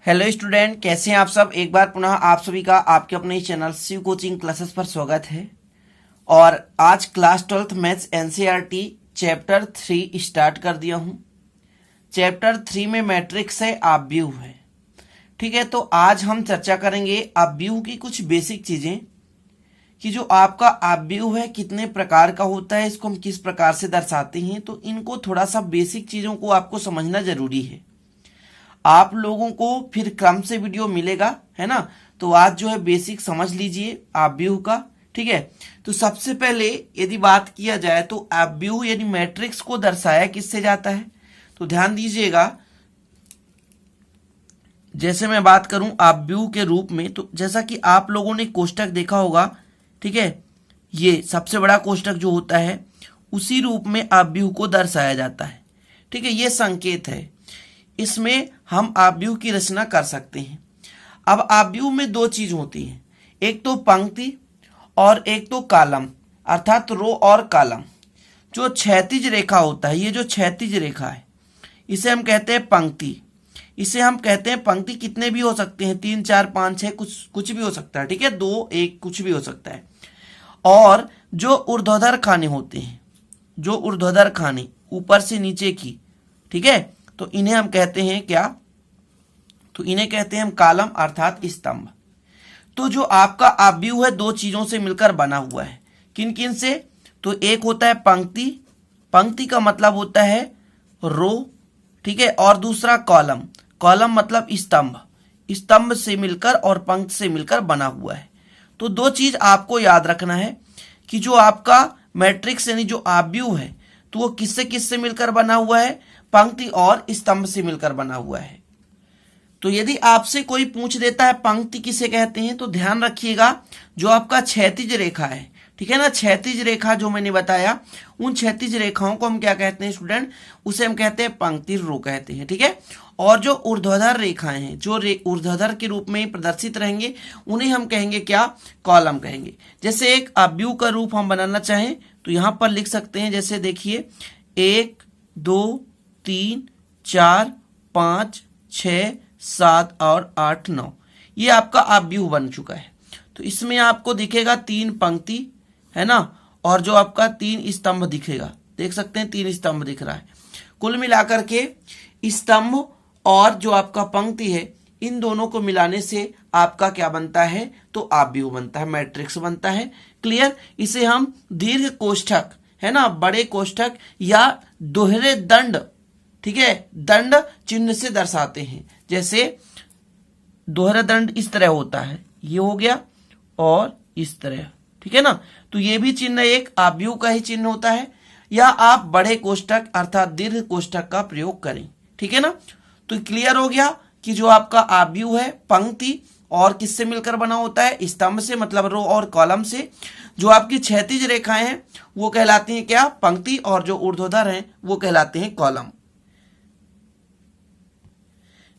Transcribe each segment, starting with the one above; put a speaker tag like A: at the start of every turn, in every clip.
A: Hello student, कैसे हैं आप सब। एक बार पुनः आप सभी का आपके अपने चैनल शिव कोचिंग क्लासेस पर स्वागत है। और आज class 12th maths NCERT chapter 3 start कर दिया हूं। चैप्टर 3 में मैट्रिक्स है, अपव्यूह है। ठीक है, तो आज हम चर्चा करेंगे अपव्यूह की कुछ बेसिक चीजें कि जो आपका अपव्यूह है कितने प्रकार का होता है, इसको हम किस प्रकार से दर्शाते हैं। तो इनको थोड़ा सा बेसिक चीजों को आपको समझना जरूरी है। आप लोगों को फिर क्रम से वीडियो मिलेगा, है ना। तो आज जो है बेसिक समझ लीजिए अपव्यूह का। ठीक है, तो सबसे पहले यदि बात किया जाए तो अपव्यूह यानी मैट्रिक्स को दर्शाया किससे जाता है, तो ध्यान दीजिएगा। जैसे मैं बात करूं अपव्यूह के रूप में, तो जैसा कि आप लोगों ने कोष्टक देखा होगा, ठीक है, ये सबसे बड़ा कोष्टक जो होता है उसी रूप में अपव्यूह को दर्शाया जाता है। ठीक है, ये संकेत है, इसमें हम अपव्यूह की रचना कर सकते हैं। अब अपव्यूह में दो चीज होती हैं, एक तो पंक्ति और एक तो कॉलम, अर्थात रो और कॉलम। जो क्षैतिज रेखा होता है, ये जो क्षैतिज रेखा है इसे हम कहते हैं पंक्ति। इसे हम कहते हैं पंक्ति, कितने भी हो सकते हैं, 3 4 5 6 कुछ भी हो सकता है। ठीक है, 2 1 कुछ भी हो सकता है। और जो ऊर्ध्वाधर खाने होते हैं, जो ऊर्ध्वाधर खाने ऊपर से नीचे की, ठीक है, तो इन्हें हम कहते हैं क्या, तो इन्हें कहते हैं हम कॉलम अर्थात स्तंभ। तो जो आपका अपव्यूह है दो चीजों से मिलकर बना हुआ है। किन किन से, तो एक होता है पंक्ति, पंक्ति का मतलब होता है रो, ठीक है, और दूसरा कॉलम, कॉलम मतलब स्तंभ, स्तंभ से मिलकर और पंक्ति से मिलकर बना हुआ है। तो दो चीज आपको याद रखना है कि जो आपका मैट्रिक्स यानी जो अपव्यूह है तो वो किससे किससे मिलकर बना हुआ है, पंक्ति और स्तंभ से मिलकर बना हुआ है। तो यदि आपसे कोई पूछ देता है पंक्ति किसे कहते हैं, तो ध्यान रखिएगा जो आपका क्षैतिज रेखा है, ठीक है ना, क्षैतिज रेखा जो मैंने बताया, उन क्षैतिज रेखाओं को हम क्या कहते हैं स्टूडेंट, उसे हम कहते हैं पंक्ति रो कहते हैं। ठीक है, और जो ऊर्ध्वाधर रेखाएं हैं, जो ऊर्ध्वाधर के रूप में प्रदर्शित रहेंगे, उन्हें हम कहेंगे क्या, कॉलम कहेंगे। जैसे एक अपव्यूह का रूप हम बनाना चाहें तो यहां पर लिख सकते हैं, जैसे देखिए 1 2 3 4 5 6 7 और 8 9, ये आपका अपव्यूह बन चुका है। तो इसमें आपको दिखेगा 3 पंक्ति, है ना, और जो आपका 3 स्तंभ दिखेगा, देख सकते हैं 3 स्तंभ दिख रहा है। कुल मिलाकर के स्तंभ और जो आपका पंक्ति है, इन दोनों को मिलाने से आपका क्या बनता है, तो अपव्यूह बनता है, मैट्रिक्स बनता है। क्लियर, इसे हम दीर्घ कोष्ठक, है ना, बड़े कोष्ठक या दोहरे दंड, ठीक है, दंड चिन्ह से दर्शाते हैं। जैसे दोहरा दंड इस तरह होता है, ये हो गया, और इस तरह, ठीक है ना, तो ये भी चिन्ह एक अपव्यूह का ही चिन्ह होता है। या आप बड़े कोष्ठक अर्थात दीर्घ कोष्ठक का प्रयोग करें, ठीक है ना। तो क्लियर हो गया कि जो आपका अपव्यूह है पंक्ति और किससे मिलकर बना होता है, स्तंभ से, मतलब रो और कॉलम से। जो आपकी क्षैतिज रेखाएं हैं वो कहलाती हैं क्या, पंक्ति, और जो ऊर्ध्वाधर हैं वो कहलाते हैं कॉलम।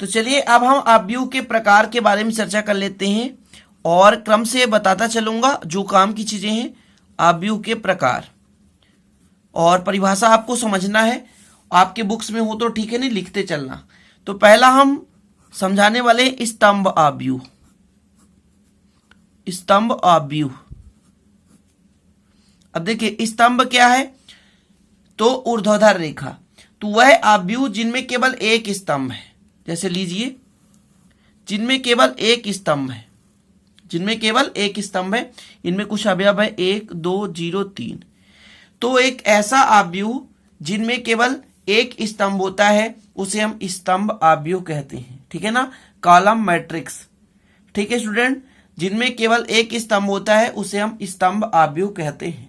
A: तो चलिए अब हम अपव्यूह के प्रकार के बारे में चर्चा कर लेते हैं और क्रम से बताता चलूंगा जो काम की चीजें हैं अपव्यूह के प्रकार। और परिभाषा आपको समझना है, आपके बुक्स में हो तो ठीक है, नहीं लिखते चलना। तो पहला हम समझाने वाले हैं स्तंभ अपव्यूह। स्तंभ अपव्यूह, अब देखिए स्तंभ क्या है, तो ऊर्ध्वाधर रेखा, तो वह अपव्यूह जिनमें केवल एक स्तंभ है। जैसे लीजिए, जिनमें केवल एक स्तंभ है, जिनमें केवल एक स्तंभ है, इनमें कुछ अवयव है 1 2 0 3। तो एक ऐसा अपव्यूह जिनमें केवल एक स्तंभ होता है उसे हम स्तंभ अपव्यूह कहते हैं, ठीक है ना, कॉलम मैट्रिक्स। ठीक है स्टूडेंट, जिनमें केवल एक स्तंभ होता है उसे हम स्तंभ अपव्यूह कहते हैं।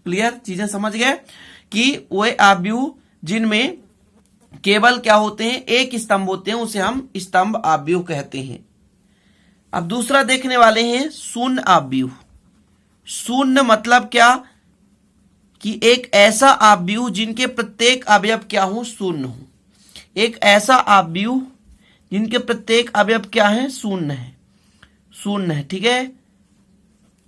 A: क्लियर, चीजें समझ गए कि वे अपव्यूह जिनमें केवल क्या होते हैं, एक स्तंभ होते हैं, उसे हम स्तंभ अपव्यूह कहते हैं। अब दूसरा देखने वाले हैं शून्य अपव्यूह। शून्य मतलब क्या, कि एक ऐसा अपव्यूह जिनके प्रत्येक अवयव क्या हो, शून्य हो। एक ऐसा अपव्यूह जिनके प्रत्येक अवयव क्या है, शून्य है, शून्य है, ठीक है,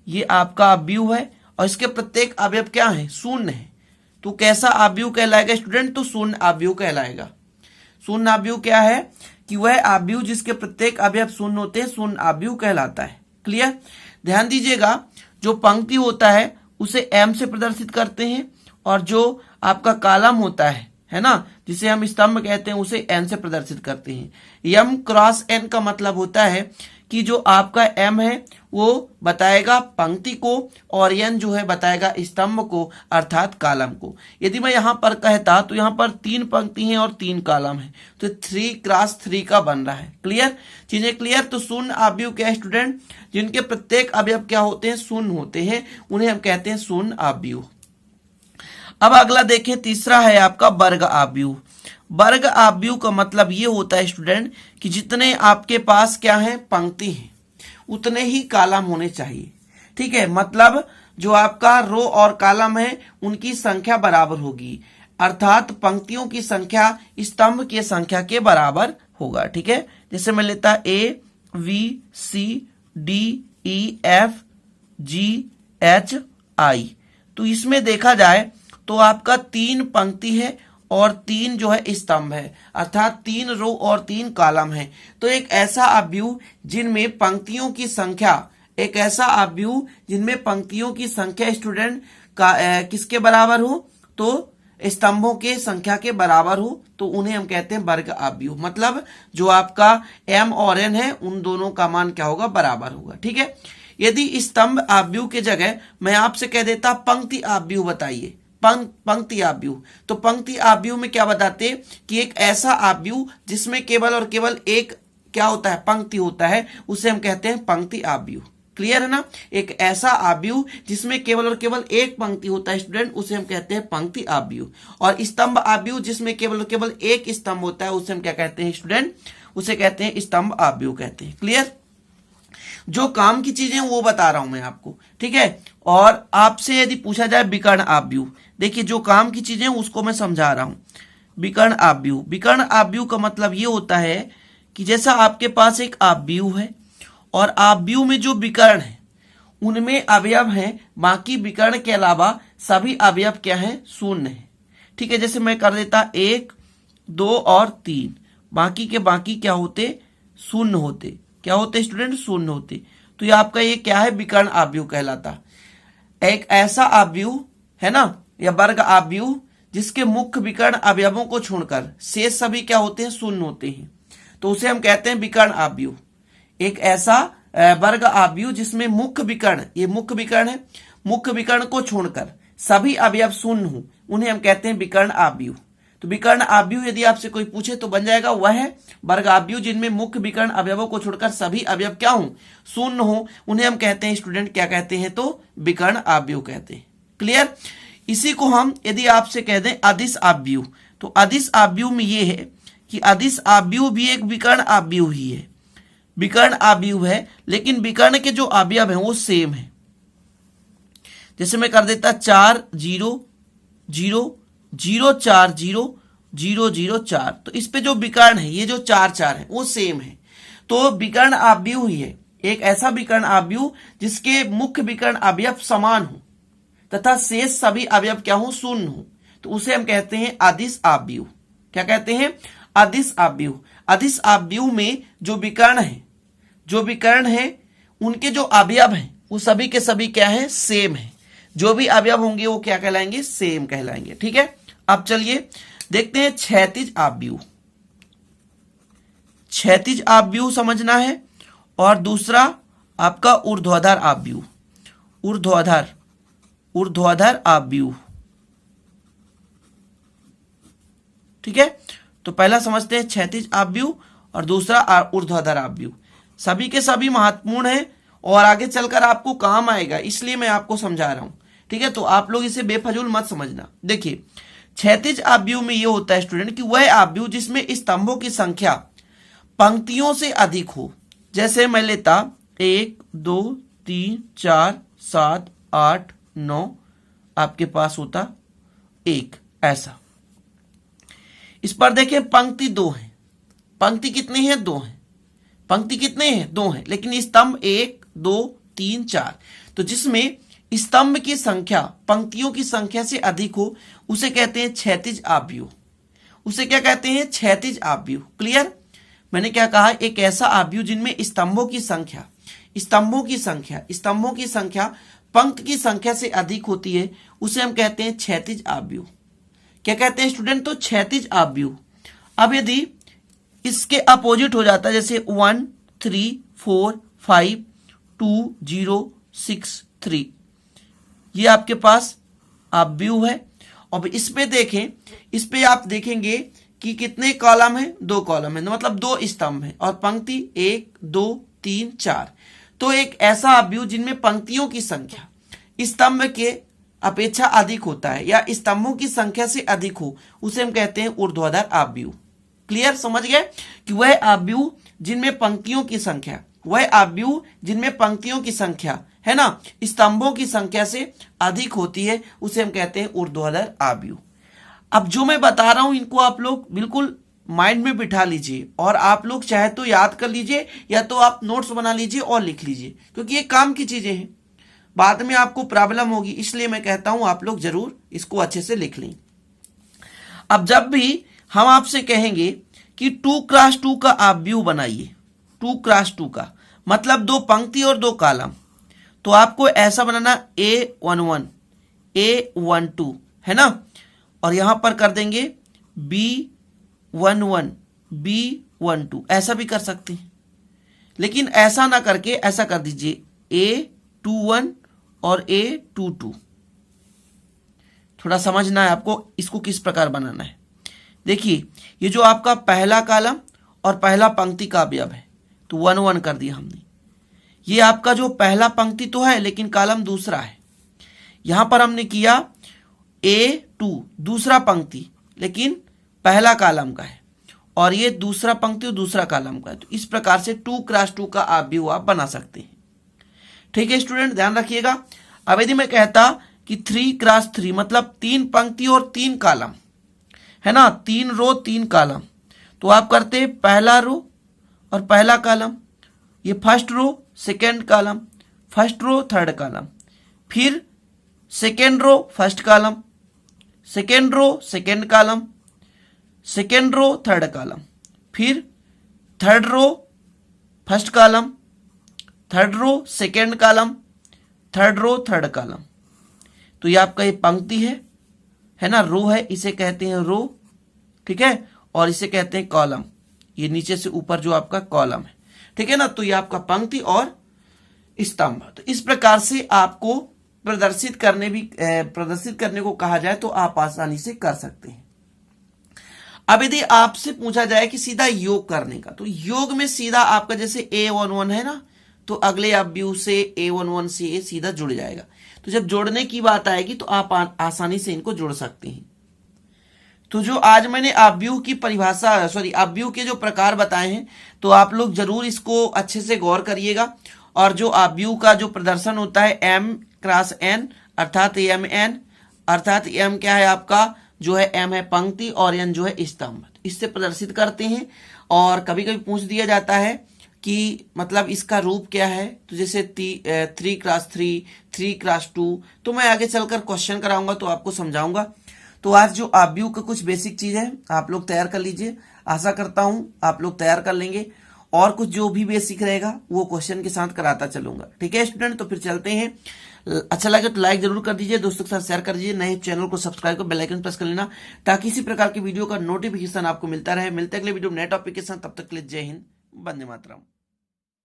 A: ये आपका अपव्यूह है और इसके प्रत्येक अवयव क्या है, शून्य है। तो कैसा अपव्यूह कहलाएगा स्टूडेंट, तो शून्य अपव्यूह कहलाएगा। शून्य अपव्यूह क्या है कि वह आव्यूह जिसके प्रत्येक अवयव शून्य होते हैं शून्य आव्यूह कहलाता है। क्लियर? ध्यान दीजिएगा, जो पंक्ति होता है उसे m से प्रदर्शित करते हैं और जो आपका कॉलम होता है ना, जिसे हम स्तंभ कहते हैं, उसे n से प्रदर्शित करते हैं। m क्रॉस n का मतलब होता है कि जो आपका m है वो बताएगा पंक्ति को और n जो है बताएगा स्तंभ को अर्थात कॉलम को। यदि मैं यहाँ पर कहता तो यहाँ पर 3 पंक्ति हैं और 3 कॉलम है, तो 3 क्रॉस 3 का बन रहा है। क्लियर? चीजें क्लियर? तो शून्य आव्यूह क्या है स्टूडेंट? जिनके प्रत्येक अवयव क्या होते हैं? शून्य होते हैं, उन्हें हम कहते हैं शून्य आव्यूह। अब अगला देखें, तीसरा है आपका वर्ग आव्यूह। वर्ग आव्यूह का मतलब ये होता है स्टूडेंट कि जितने आपके पास क्या है पंक्ति है उतने ही कॉलम होने चाहिए। ठीक है, मतलब जो आपका रो और कॉलम है उनकी संख्या बराबर होगी, अर्थात पंक्तियों की संख्या स्तंभ की संख्या के बराबर होगा। ठीक है, जैसे मैं लेता A V C D E F G H I, तो इसमें देखा जाए तो आपका 3 पंक्ति है और 3 जो है स्तंभ है, अर्थात 3 रो और 3 कॉलम है। तो एक ऐसा आव्यूह जिनमें पंक्तियों की संख्या स्टूडेंट का किसके बराबर हो? तो स्तंभों के संख्या के बराबर हो, तो उन्हें हम कहते हैं वर्ग आव्यूह। मतलब जो आपका m और n है उन दोनों का मान क्या होगा? बराबर होगा। ठीक है, यदि स्तंभ आव्यूह के जगह मैं आपसे कह देता पंक्ति आव्यूह बताइए, पंक्ति आव्यूह, तो पंक्ति आव्यूह में क्या बताते कि एक ऐसा आव्यूह जिसमें केवल और केवल एक क्या होता है? पंक्ति होता है, उसे हम कहते हैं पंक्ति आव्यूह। क्लियर है ना? एक ऐसा आव्यूह जिसमें केवल और केवल एक पंक्ति होता है स्टूडेंट, उसे हम कहते हैं पंक्ति आव्यूह। और स्तंभ आव्यूह जिसमें केवल और केवल एक स्तंभ होता है, उसे हम क्या कहते हैं स्टूडेंट? उसे कहते हैं स्तंभ आव्यूह कहते हैं। क्लियर? जो काम की चीजें वो बता रहा हूं मैं आपको। ठीक है, और आपसे यदि पूछा जाए विकर्ण आव्यूह, देखिए जो काम की चीजें उसको मैं समझा रहा हूं। विकर्ण आव्यूह का मतलब ये होता है कि जैसा आपके पास एक आव्यूह है और आव्यूह में जो विकर्ण है उनमें अवयव हैं, बाकी विकर्ण के अलावा सभी अवयव क्या हैं? शून्य है। ठीक है, जैसे मैं कर देता 1 2 और 3, बाकी के बाकी क्या होते? शून्य होते। क्या होते स्टूडेंट? शून्य होते। तो ये आपका ये क्या है? विकर्ण आव्यूह कहलाता। एक ऐसा आव्यूह है ना, या वर्ग आव्यूह जिसके मुख्य विकर्ण अवयवों को छोड़कर शेष सभी क्या होते हैं? शून्य होते हैं, तो उसे हम कहते हैं विकर्ण आव्यूह। एक ऐसा वर्ग आव्यूह जिसमें मुख्य विकर्ण, ये मुख्य विकर्ण है, मुख्य विकर्ण को छोड़कर सभी अवयव शून्य हो, उन्हें हम कहते हैं विकर्ण आव्यूह। तो विकर्ण आव्यूह यदि आपसे कोई पूछे तो बन जाएगा वह है वर्ग आव्यूह जिनमें मुख्य विकर्ण अवयवों को छोड़कर सभी अवयव क्या हो? शून्य हो, उन्हें हम कहते हैं स्टूडेंट क्या कहते हैं? तो विकर्ण आव्यूह कहते हैं। क्लियर? इसी को हम यदि आपसे कह दें अदिश आव्यूह, तो अदिश आव्यूह में ये है कि अदिश आव्यूह भी एक विकर्ण आव्यूह ही है, विकर्ण आव्यूह है, लेकिन विकर्ण के जो अवयव हैं वो सेम है। जैसे मैं कर देता 4 0 0 0 4 0 0 0 4, तो इस पे जो विकर्ण है ये जो 4 4 है वो सेम है, तो विकर्ण आव्यूह ही है। एक ऐसा विकर्ण आव्यूह जिसके मुख्य विकर्ण अवयव समान हो तथा शेष सभी अवयव क्या हो? शून्य हो, तो उसे हम कहते हैं अदिश आव्यूह। क्या कहते हैं? अदिश आव्यूह। अदिश आव्यूह में जो विकर्ण है उनके जो अवयव हैं वो सभी के सभी क्या है? सेम है। जो भी अवयव होंगे वो क्या कहलाएंगे? सेम कहलाएंगे। ठीक है, अब चलिए देखते हैं क्षैतिज आव्यूह। क्षैतिज आव्यूह समझना है, और दूसरा आपका ऊर्ध्वाधर आव्यूह। ऊर्ध्वाधर आव्यूह। ठीक है, तो पहला समझते हैं क्षैतिज आव्यूह और दूसरा ऊर्ध्वाधर आव्यूह। सभी के सभी महत्वपूर्ण है और आगे चलकर आपको काम आएगा, इसलिए मैं आपको समझा रहा हूं। ठीक है, तो आप लोग इसे बेफजूल मत समझना। देखिए क्षैतिज आव्यूह में यह होता है स्टूडेंट कि वह आव्यूह जिसमें स्तंभों की संख्या पंक्तियों से अधिक हो। जैसे मैं लेता 1 2 3 4 7 8 9, आपके पास होता 1 ऐसा। इस पर देखें पंक्ति 2 है, पंक्ति कितनी है? 2 है। पंक्ति कितने हैं? 2 हैं, लेकिन स्तंभ 1 2 3 4, तो जिसमें स्तंभ की संख्या पंक्तियों की संख्या से अधिक हो उसे कहते हैं क्षैतिज आव्यूह। उसे क्या कहते हैं? क्षैतिज आव्यूह। क्लियर? मैंने क्या कहा, एक ऐसा आव्यूह जिनमें स्तंभों की संख्या पंक्ति की संख्या से अधिक होती है, उसे हम कहते हैं क्षैतिज आव्यूह। क्या कहते हैं स्टूडेंट? तो क्षैतिज आव्यूह। अब यदि इसके अपोजिट हो जाता है, जैसे 1 3 4 5 2 0 6 3, ये आपके पास आव्यूह है। अब इसमें देखें, इस पे आप देखेंगे कि कितने कॉलम है? 2 कॉलम है, मतलब 2 स्तंभ है, और पंक्ति 1 2 3 4। तो एक ऐसा आव्यूह जिनमें पंक्तियों की संख्या स्तंभ के अपेक्षा अधिक होता है या स्तंभों की संख्या से अधिक हो, उसे हम कहते हैं ऊर्ध्वाधर आव्यूह। क्लियर? समझ गए कि वह आव्यूह जिनमें पंक्तियों की संख्या है ना स्तंभों की संख्या से अधिक होती है, उसे हम कहते हैं ऊर्ध्वाधर आव्यूह। अब जो मैं बता रहा हूं इनको आप लोग बिल्कुल माइंड में बिठा लीजिए, और आप लोग चाहे तो याद कर लीजिए या तो आप नोट्स बना लीजिए और लिख लीजिए, क्योंकि ये काम की चीजें हैं, बाद में आपको प्रॉब्लम होगी, इसलिए मैं कहता हूं आप लोग जरूर इसको अच्छे से लिख लें। अब जब भी हम आपसे कहेंगे कि 2x2 का आव्यूह बनाइए, 2x2 का मतलब 2 पंक्ति और 2 कॉलम, तो आपको ऐसा बनाना A11 A12 है ना, और यहां पर कर देंगे B11 B12, ऐसा भी कर सकते हैं, लेकिन ऐसा ना करके ऐसा कर दीजिए A21 और A22। थोड़ा समझना है आपको इसको किस प्रकार बनाना है। देखिए, ये जो आपका पहला कॉलम और पहला पंक्ति का अवयव है, तो 1 1 कर दिया हमने। ये आपका जो पहला पंक्ति तो है लेकिन कॉलम दूसरा है, यहां पर हमने किया A2 दूसरा पंक्ति लेकिन पहला कॉलम का है, और ये दूसरा पंक्ति और दूसरा कॉलम का है। तो इस प्रकार से 2x2 का आव्यूह आप बना सकते हैं। ठीक है स्टूडेंट, ध्यान रखिएगा। अब यदि मैं कहता कि 3x3 मतलब 3 पंक्ति और 3 कॉलम है ना, 3 रो 3 कॉलम, तो आप करते पहला रो और पहला कॉलम, ये first row second column, first row third column, फिर second row first column, second row second column, second row third column, फिर third row first column, third row second column, third row third column. तो ये आपका ये पंक्ति है ना, रो है, इसे कहते हैं रो, ठीक है, और इसे कहते हैं कॉलम, ये नीचे से ऊपर जो आपका कॉलम है, ठीक है ना। तो ये आपका पंक्ति और स्तंभ। तो इस प्रकार से आपको प्रदर्शित करने को कहा जाए तो आप आसानी से कर सकते हैं। अब यदि आपसे पूछा जाए कि सीधा योग करने का, तो योग में सीधा आपका जैसे A11 है ना, तो अगले आव्यूह से A11 से ये सीधा जुड़ जाएगा। तो जब जोड़ने की बात आएगी तो आप आसानी से इनको जोड़ सकते हैं। तो जो आज मैंने आव्यूह की परिभाषा आव्यूह के जो प्रकार बताए हैं, तो आप लोग जरूर इसको अच्छे से गौर करिएगा। और जो आव्यूह का जो प्रदर्शन होता है M क्रॉस N अर्थात MN, अर्थात M क्या है आपका, जो है M है पंक्ति और N जो है स्तंभ, इससे प्रदर्शित करते हैं। और कभी कभी पूछ दिया जाता है कि मतलब इसका रूप क्या है, तो जैसे 3x3 3x2, तो मैं आगे चलकर क्वेश्चन कराऊंगा तो आपको समझाऊंगा। तो आज जो आव्यूह का कुछ बेसिक चीज है आप लोग तैयार कर लीजिए, आशा करता हूं आप लोग तैयार कर लेंगे, और कुछ जो भी बेसिक रहेगा वो क्वेश्चन के साथ कराता चलूंगा। ठीक है स्टूडेंट, तो फिर चलते हैं। अच्छा लगे तो लाइक जरूर कर दीजिए, दोस्तों के साथ शेयर कर दीजिए, नए चैनल को सब्सक्राइब कर बेल आइकन प्रेस कर लेना ताकि इसी प्रकार की वीडियो का नोटिफिकेशन आपको मिलता रहे। मिलते अगले वीडियो नए टॉपिक के साथ, तब तक के लिए जय हिंद, वंदे मातरम।